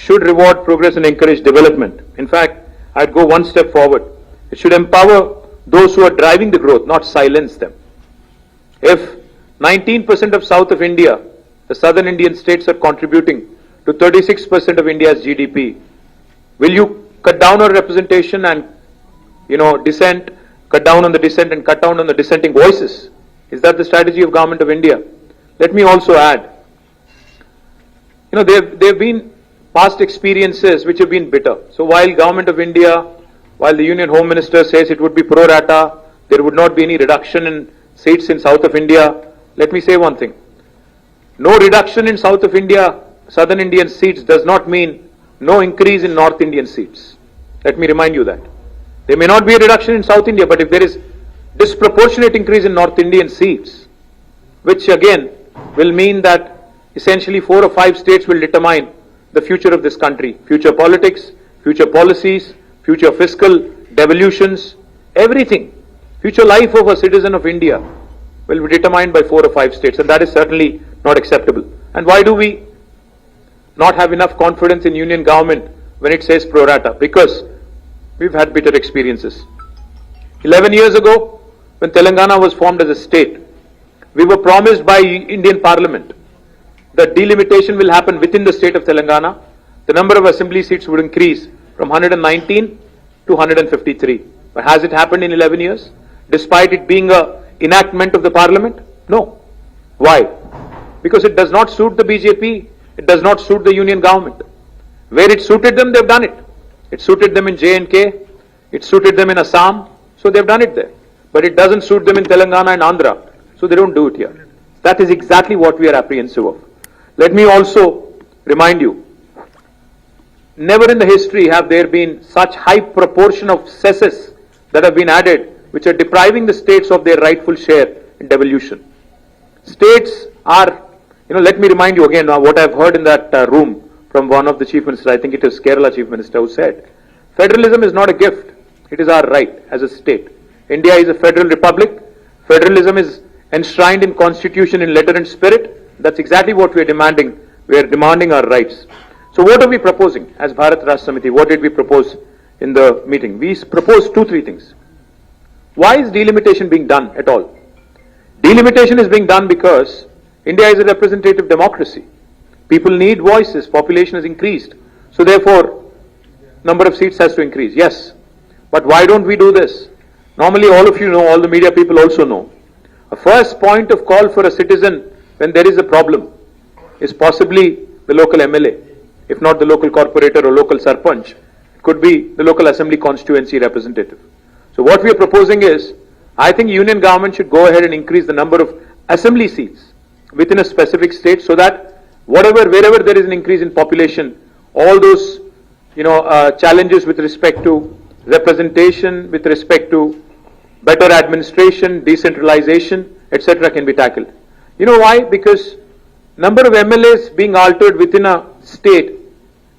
should reward progress and encourage development. In fact, I'd go one step forward. It should empower those who are driving the growth, not silence them. If 19% of South of India, the southern Indian states, are contributing to 36% of India's GDP, will you cut down on representation and, dissent, cut down on the dissent and cut down on the dissenting voices? Is that the strategy of Government of India? Let me also add, there have been past experiences which have been bitter. So while Government of India, while the Union Home Minister says it would be pro rata, there would not be any reduction in seats in South of India, let me say one thing. No reduction in South of India, Southern Indian seats does not mean no increase in North Indian seats. Let me remind you that. There may not be a reduction in South India, but if there is disproportionate increase in North Indian seats, which again will mean that essentially 4 or 5 states will determine the future of this country, future politics, future policies, future fiscal devolutions, everything, future life of a citizen of India will be determined by 4 or 5 states, and that is certainly not acceptable. And why do we not have enough confidence in union government when it says pro rata? Because we've had bitter experiences. 11 years ago, when Telangana was formed as a state, we were promised by Indian Parliament that delimitation will happen within the state of Telangana. The number of assembly seats would increase from 119 to 153. But has it happened in 11 years? Despite it being an enactment of the Parliament? No. Why? Because it does not suit the BJP, it does not suit the union government. Where it suited them, they've done it. It suited them in J&K, it suited them in Assam, so they've done it there. But it doesn't suit them in Telangana and Andhra, so they don't do it here. That is exactly what we are apprehensive of. Let me also remind you, never in the history have there been such high proportion of cesses that have been added, which are depriving the states of their rightful share in devolution. States are, let me remind you again what I've heard in that room from one of the chief ministers, I think it is Kerala chief minister, who said, federalism is not a gift, it is our right as a state. India is a federal republic, federalism is enshrined in constitution in letter and spirit. That's exactly what we are demanding. We are demanding our rights. So what are we proposing as Bharat Rashtra Samiti? What did we propose in the meeting? We proposed 2-3 things. Why is delimitation being done at all? Delimitation is being done because India is a representative democracy. People need voices, population has increased. So therefore, number of seats has to increase. Yes. But why don't we do this? Normally all of you know, all the media people also know. A first point of call for a citizen when there is a problem is possibly the local MLA. If not the local corporator or local sarpanch, it could be the local assembly constituency representative. So what we are proposing is, I think union government should go ahead and increase the number of assembly seats within a specific state so that wherever there is an increase in population, all those challenges with respect to representation, with respect to better administration, decentralization, etc. can be tackled. You know why? Because number of MLAs being altered within a state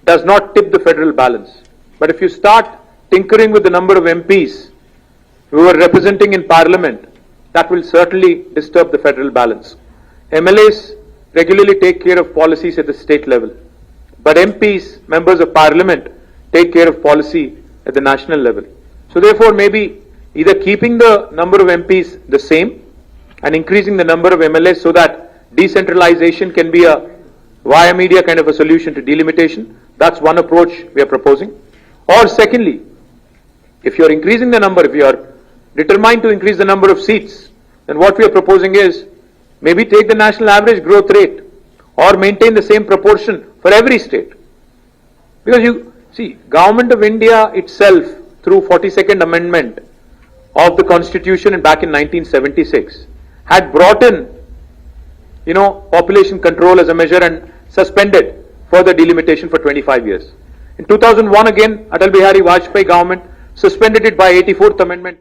does not tip the federal balance. But if you start tinkering with the number of MPs who are representing in parliament, that will certainly disturb the federal balance. MLAs regularly take care of policies at the state level, but MPs, members of parliament, take care of policy at the national level. So therefore maybe either keeping the number of MPs the same and increasing the number of MLAs so that decentralization can be a via media kind of a solution to delimitation. That's one approach we are proposing. Or secondly, if you are increasing the number, if you are determined to increase the number of seats, then what we are proposing is maybe take the national average growth rate or maintain the same proportion for every state. Because you see, Government of India itself through 42nd Amendment of the Constitution and back in 1976 had brought in population control as a measure and suspended further delimitation for 25 years. In 2001 again, Atal Bihari Vajpayee government suspended it by 84th Amendment.